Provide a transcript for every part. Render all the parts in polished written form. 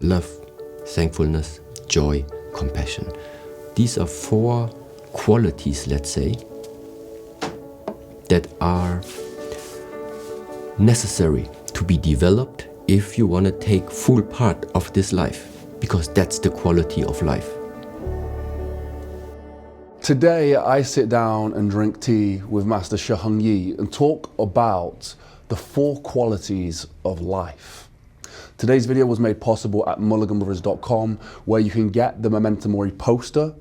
love, thankfulness, joy, compassion. These are 4 qualities, let's say, that are necessary to be developed if you want to take full part of this life, because that's the quality of life. Today, I sit down and drink tea with Master Shi Heng Yi and talk about the 4 qualities of life. Today's video was made possible at mulliganbrothers.com, where you can get the Memento Mori poster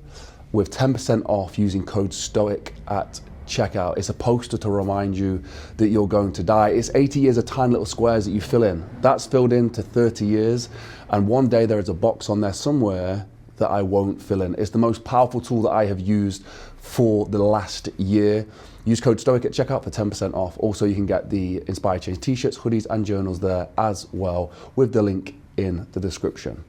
with 10% off using code STOIC at checkout. It's a poster to remind you that you're going to die. It's 80 years of tiny little squares that you fill in. That's filled in to 30 years, and one day there is a box on there somewhere that I won't fill in. It's the most powerful tool that I have used for the last year. Use code STOIC at checkout for 10% off. Also, you can get the Inspire Change t-shirts, hoodies, and journals there as well, with the link in the description.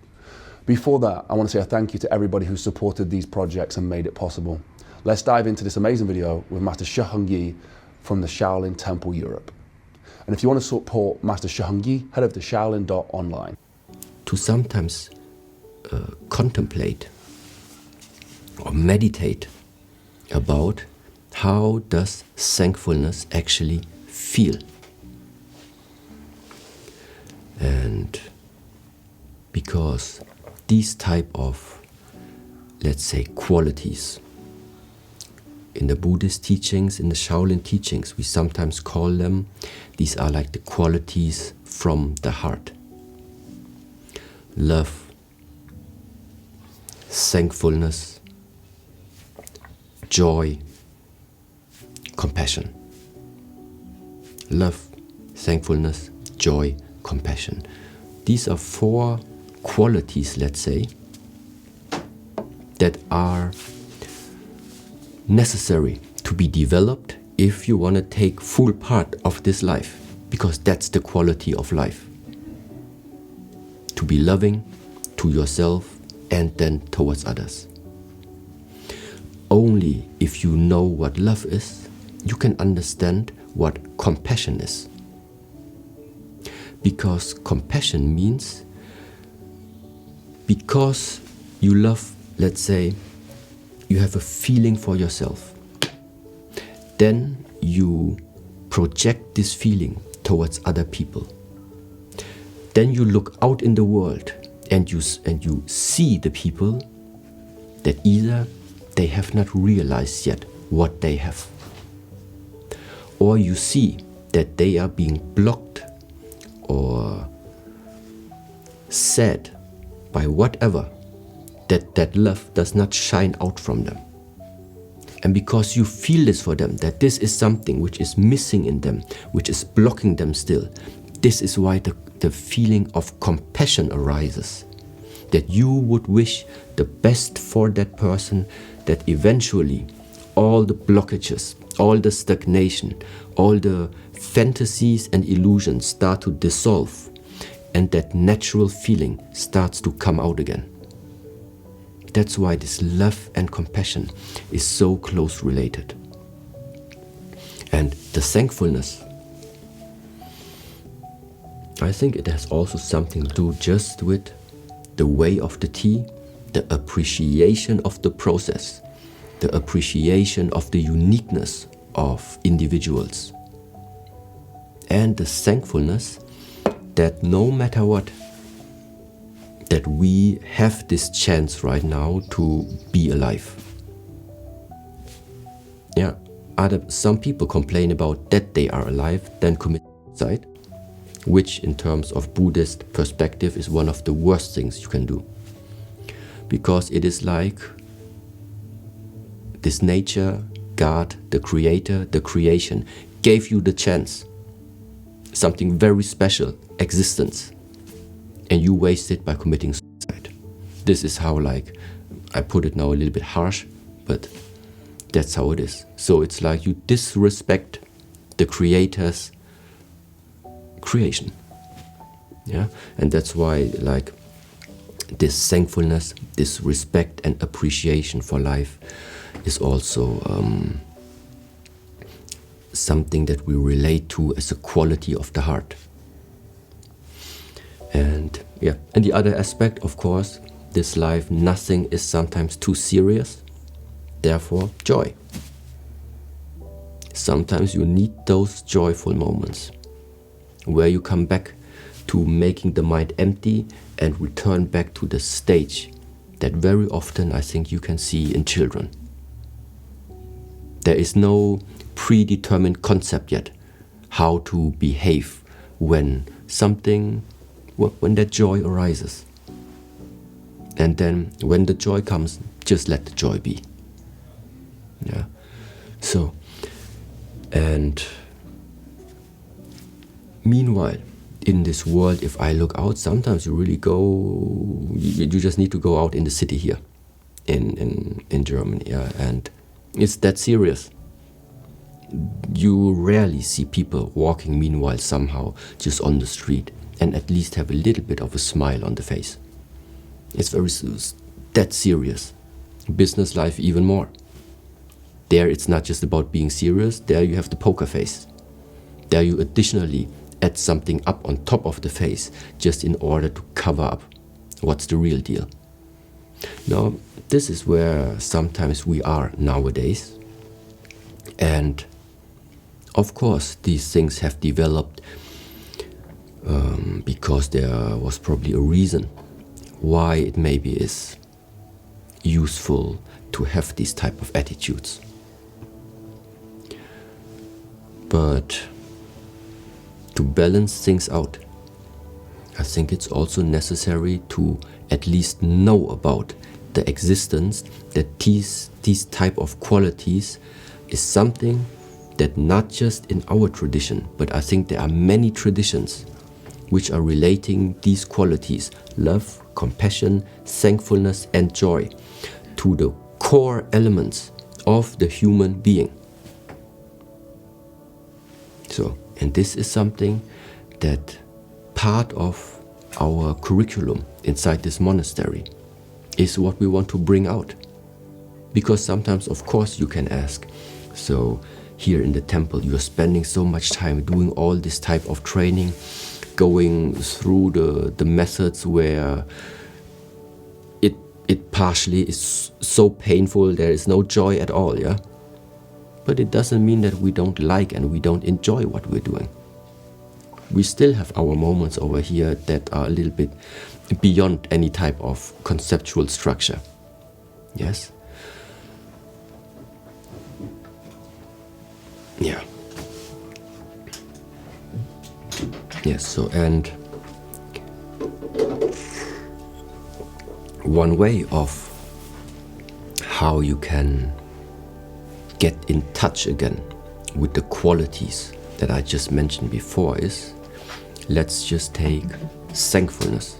Before that, I want to say a thank you to everybody who supported these projects and made it possible. Let's dive into this amazing video with Master Shi Heng Yi from the Shaolin Temple Europe. And if you want to support Master Shi Heng Yi, head over to shaolin.online. To sometimes contemplate or meditate about how does thankfulness actually feel. And because these type of, let's say, qualities in the Buddhist teachings, in the Shaolin teachings, we sometimes call them, these are like the qualities from the heart. Love, thankfulness, joy, compassion. Love, thankfulness, joy, compassion. These are 4 qualities, let's say, that are necessary to be developed if you want to take full part of this life, because that's the quality of life. To be loving to yourself and then towards others. Only if you know what love is, you can understand what compassion is. Because compassion means, because you love, let's say, you have a feeling for yourself, then you project this feeling towards other people. Then you look out in the world and you see the people that either they have not realized yet what they have, or you see that they are being blocked or sad by whatever, that love does not shine out from them. And because you feel this for them, that this is something which is missing in them, which is blocking them still, this is why the feeling of compassion arises. That you would wish the best for that person, that eventually all the blockages, all the stagnation, all the fantasies and illusions start to dissolve, and that natural feeling starts to come out again. That's why this love and compassion is so close related. And the thankfulness, I think it has also something to do just with the way of the tea, the appreciation of the process, the appreciation of the uniqueness of individuals, and the thankfulness that no matter what, that we have this chance right now to be alive. Yeah, some people complain about that they are alive, then commit suicide, which in terms of Buddhist perspective is one of the worst things you can do. Because it is like this nature, God, the creator, the creation, gave you the chance, something very special, existence, and you waste it by committing suicide. This is how, like, I put it now a little bit harsh, but that's how it is. So it's like you disrespect the creator's creation. Yeah, and that's why, like, this thankfulness, this respect and appreciation for life is also something that we relate to as a quality of the heart. And Yeah, and the other aspect, of course, this life, nothing is sometimes too serious, therefore joy. Sometimes you need those joyful moments where you come back to making the mind empty and return back to the stage that very often I think you can see in children. There is no predetermined concept yet how to behave when that joy arises. And then when the joy comes, just let the joy be. Yeah. So, and meanwhile, in this world, if I look out, sometimes you just need to go out in the city here in Germany, yeah, and it's that serious. You rarely see people walking meanwhile somehow just on the street and at least have a little bit of a smile on the face. It's that serious. Business life even more. There it's not just about being serious, there you have the poker face. There you additionally add something up on top of the face just in order to cover up what's the real deal. Now, this is where sometimes we are nowadays. And of course, these things have developed because there was probably a reason why it maybe is useful to have these type of attitudes. But to balance things out, I think it's also necessary to at least know about the existence that these type of qualities is something that not just in our tradition, but I think there are many traditions which are relating these qualities, love, compassion, thankfulness and joy, to the core elements of the human being. So, and this is something that part of our curriculum inside this monastery is what we want to bring out. Because sometimes, of course, you can ask, so here in the temple you're spending so much time doing all this type of training, going through the methods where it partially is so painful, there is no joy at all, yeah? But it doesn't mean that we don't like and we don't enjoy what we're doing. We still have our moments over here that are a little bit beyond any type of conceptual structure. Yes? Yeah. Yes, so and one way of how you can get in touch again with the qualities that I just mentioned before is, let's just take thankfulness.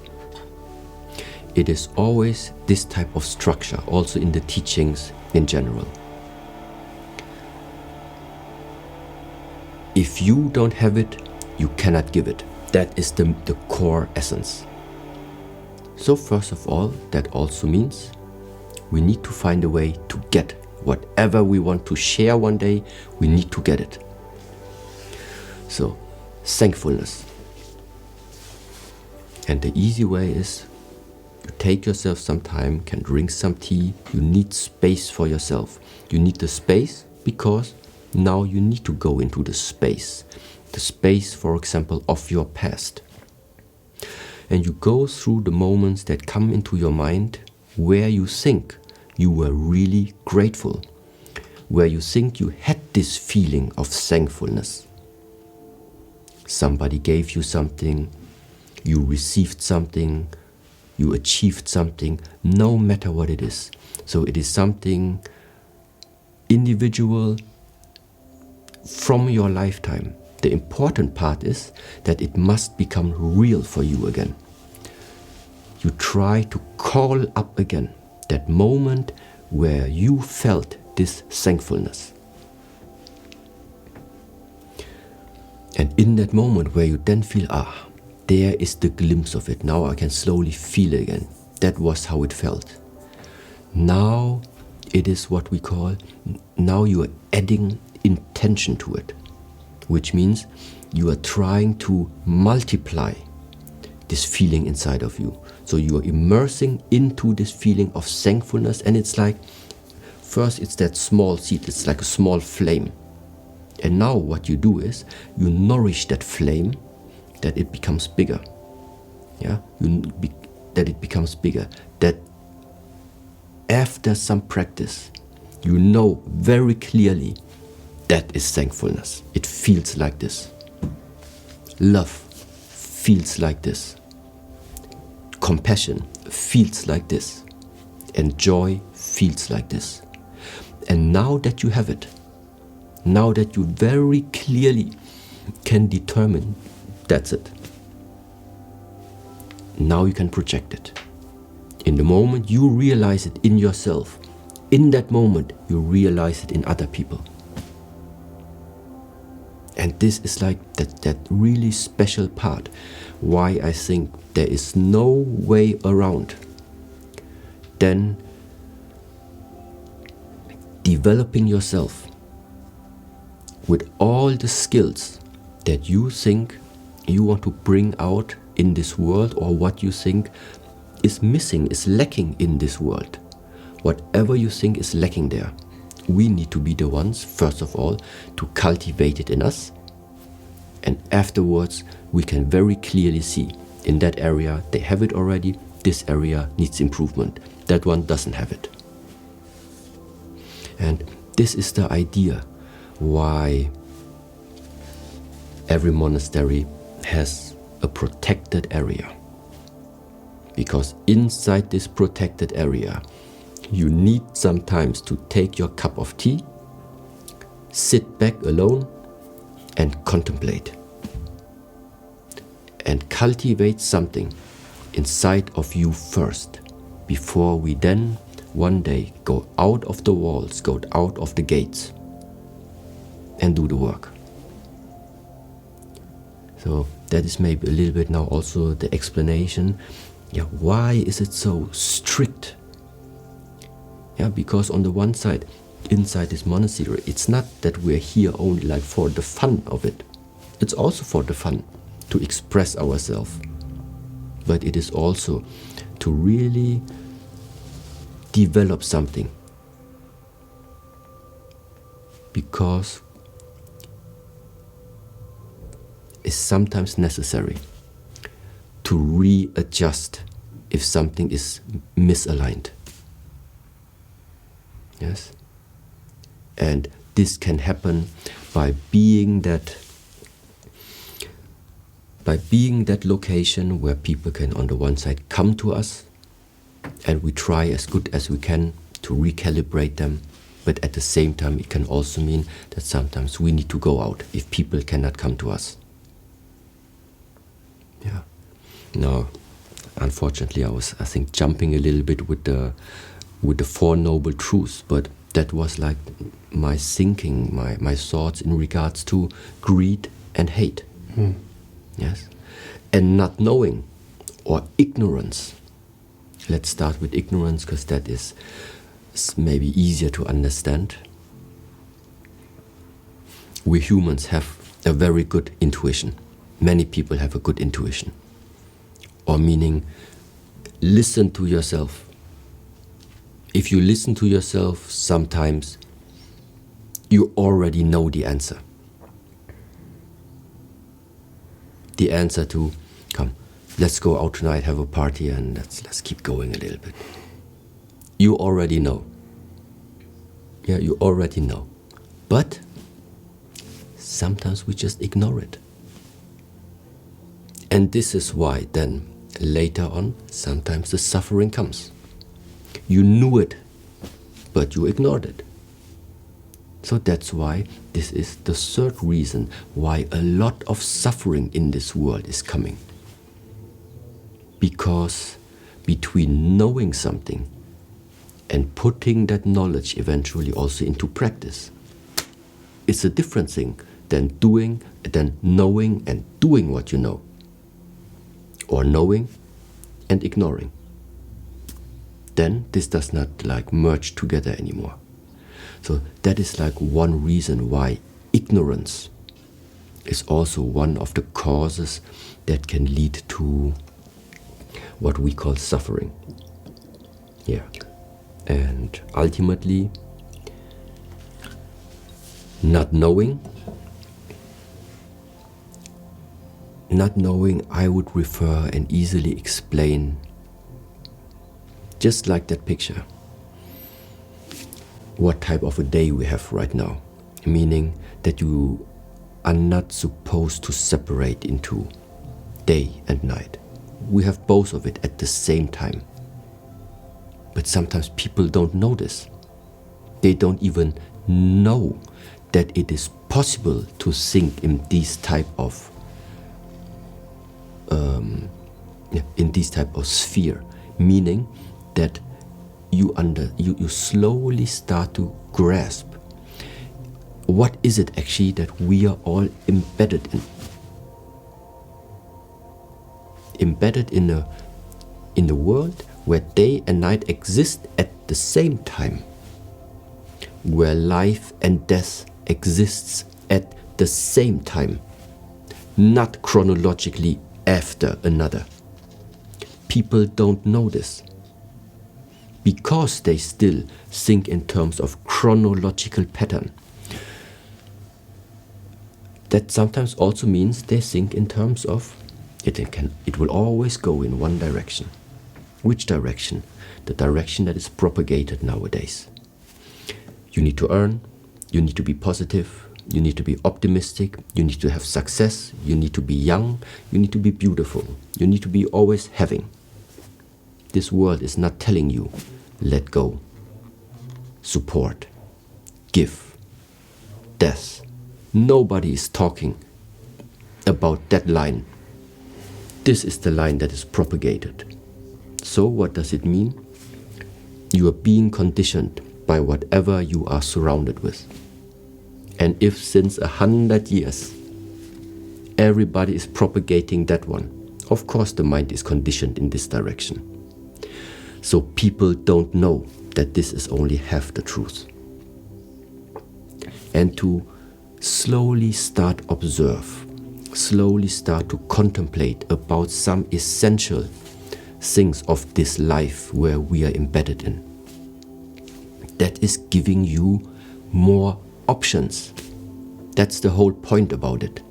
It is always this type of structure, also in the teachings in general. If you don't have it, you cannot give it. That is the core essence. So first of all, that also means we need to find a way to get whatever we want to share one day, we need to get it. So, thankfulness. And the easy way is you take yourself some time, can drink some tea, you need space for yourself. You need the space because now you need to go into the space. The space, for example, of your past. And you go through the moments that come into your mind where you think you were really grateful, where you think you had this feeling of thankfulness. Somebody gave you something, you received something, you achieved something, no matter what it is. So it is something individual from your lifetime. The important part is that it must become real for you again. You try to call up again that moment where you felt this thankfulness. And in that moment where you then feel, there is the glimpse of it. Now I can slowly feel it again. That was how it felt. Now it is what we call, now you are adding intention to it, which means you are trying to multiply this feeling inside of you. So you are immersing into this feeling of thankfulness, and it's like, first it's that small seed, it's like a small flame. And now what you do is, you nourish that flame, that it becomes bigger. Yeah, that it becomes bigger. That after some practice, you know very clearly that is thankfulness. It feels like this. Love feels like this. Compassion feels like this. And joy feels like this. And now that you have it, now that you very clearly can determine that's it, now you can project it. In the moment you realize it in yourself, in that moment you realize it in other people. And this is like that really special part, why I think there is no way around than developing yourself with all the skills that you think you want to bring out in this world, or what you think is missing, is lacking in this world. Whatever you think is lacking there, we need to be the ones, first of all, to cultivate it in us. And afterwards, we can very clearly see, in that area, they have it already, this area needs improvement, that one doesn't have it. And this is the idea why every monastery has a protected area. Because inside this protected area, you need sometimes to take your cup of tea, sit back alone, and contemplate. And cultivate something inside of you first, before we then one day go out of the walls, go out of the gates, and do the work. So that is maybe a little bit now also the explanation. Yeah, why is it so strict? Yeah, because on the one side, inside this monastery, it's not that we're here only like for the fun of it. It's also for the fun to express ourselves. But it is also to really develop something. Because it's sometimes necessary to readjust if something is misaligned. Yes? And this can happen by being that location where people can, on the one side, come to us, and we try as good as we can to recalibrate them. But at the same time, it can also mean that sometimes we need to go out if people cannot come to us. Yeah. Now, unfortunately, I think, jumping a little bit with the Four Noble Truths, but that was like my thinking, my thoughts in regards to greed and hate. Yes. And not knowing, or ignorance. Let's start with ignorance, because that is maybe easier to understand. We humans have a very good intuition. Many people have a good intuition. Or meaning, listen to yourself. If you listen to yourself, sometimes you already know the answer. The answer to, come, let's go out tonight, have a party, and let's keep going a little bit. You already know. Yeah, you already know. But sometimes we just ignore it. And this is why then later on sometimes the suffering comes. You knew it, but you ignored it. So that's why this is the third reason why a lot of suffering in this world is coming. Because between knowing something and putting that knowledge eventually also into practice, it's a different thing than knowing and doing what you know, or knowing and ignoring. Then this does not like merge together anymore. So that is like one reason why ignorance is also one of the causes that can lead to what we call suffering. Yeah. And ultimately, not knowing, I would refer and easily explain, just like that picture, what type of a day we have right now. Meaning that you are not supposed to separate into day and night. We have both of it at the same time. But sometimes people don't know this. They don't even know that it is possible to think in these type of sphere, meaning that you slowly start to grasp what is it actually that we are all embedded in. Embedded in a world where day and night exist at the same time, where life and death exists at the same time, not chronologically after another. People don't know this because they still think in terms of chronological pattern. That sometimes also means they think in terms of it will always go in one direction. Which direction? The direction that is propagated nowadays. You need to earn, you need to be positive, you need to be optimistic, you need to have success, you need to be young, you need to be beautiful, you need to be always having. This world is not telling you, let go, support, give, death. Nobody is talking about that line. This is the line that is propagated. So what does it mean? You are being conditioned by whatever you are surrounded with. And if since 100 years everybody is propagating that one, of course the mind is conditioned in this direction. So people don't know that this is only half the truth. And to slowly start observe, slowly start to contemplate about some essential things of this life where we are embedded in. That is giving you more options. That's the whole point about it.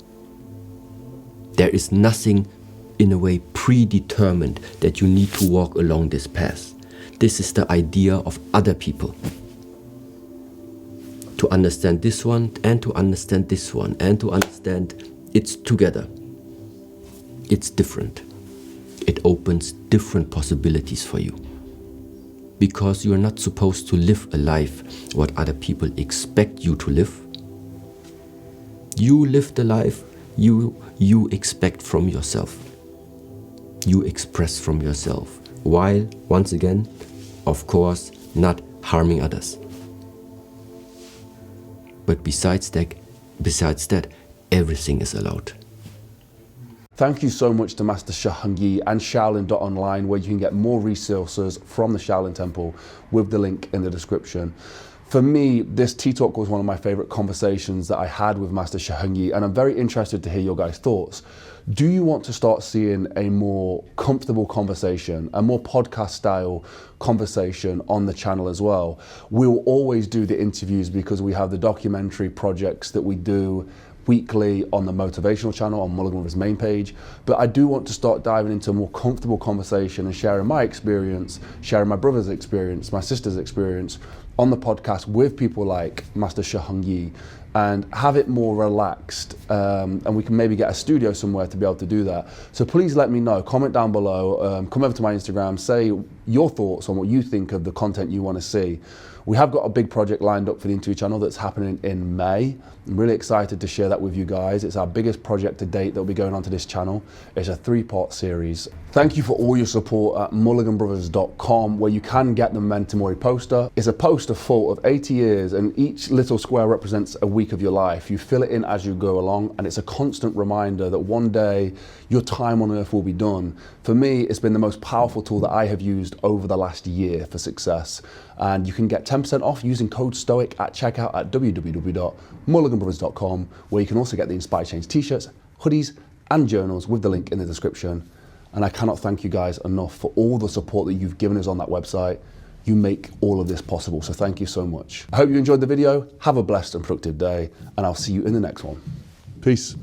There is nothing in a way predetermined that you need to walk along this path. This is the idea of other people. To understand this one and to understand this one and to understand it's together. It's different. It opens different possibilities for you. Because you are not supposed to live a life what other people expect you to live. You live the life you expect from yourself. You express from yourself. While, once again, of course, not harming others. But besides that, everything is allowed. Thank you so much to Master Shi Heng Yi and Shaolin.online, where you can get more resources from the Shaolin Temple with the link in the description. For me, this tea talk was one of my favorite conversations that I had with Master Shi Heng Yi, and I'm very interested to hear your guys' thoughts. Do you want to start seeing a more comfortable conversation, a more podcast style conversation on the channel as well? We'll always do the interviews because we have the documentary projects that we do weekly on the motivational channel on Mulligan River's main page, but I do want to start diving into a more comfortable conversation and sharing my experience, sharing my brother's experience, my sister's experience on the podcast with people like Master Shi Heng Yi, and have it more relaxed, and we can maybe get a studio somewhere to be able to do that. So please let me know, comment down below, come over to my Instagram, say your thoughts on what you think of the content you want to see. We have got a big project lined up for the interview channel that's happening in May. I'm really excited to share that with you guys. It's our biggest project to date that will be going onto this channel. It's a 3-part series. Thank you for all your support at mulliganbrothers.com, where you can get the Memento Mori poster. It's a poster full of 80 years, and each little square represents a week of your life. You fill it in as you go along, and it's a constant reminder that one day your time on earth will be done. For me, it's been the most powerful tool that I have used over the last year for success. And you can get 10% off using code STOIC at checkout at www.mulliganbrothers.com, where you can also get the Inspired Change t-shirts, hoodies, and journals with the link in the description. And I cannot thank you guys enough for all the support that you've given us on that website. You make all of this possible, so thank you so much. I hope you enjoyed the video. Have a blessed and productive day, and I'll see you in the next one. Peace.